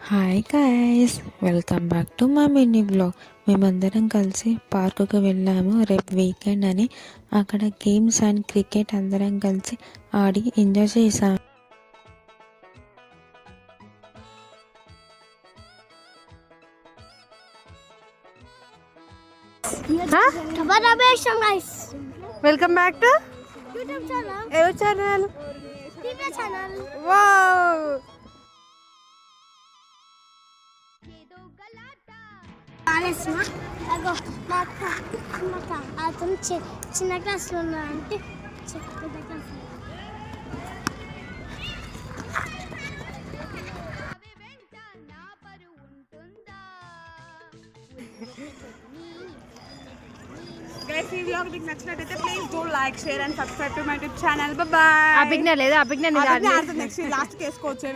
Hi guys, welcome back to మా mini blog. మేమందరం కలిసి పార్కుకు వెళ్ళాము రేపు వీకెండ్ అని. అక్కడ గేమ్స్ అండ్ క్రికెట్ అందరం కలిసి ఆడి ఎంజాయ్ చేసాము. వెల్కమ్ బ్యాక్ టు ఎవరి ఛానల్? వావ్, అతను చిన్న క్లాస్లో ఉన్నాడంటే గైస్, ఈ వ్లాగ్ మీకు నచ్చినట్లయితే please do like, share and subscribe to my YouTube channel. Bye bye. Abhijna లేదా? Abhijna next last కేసుకోవచ్చు.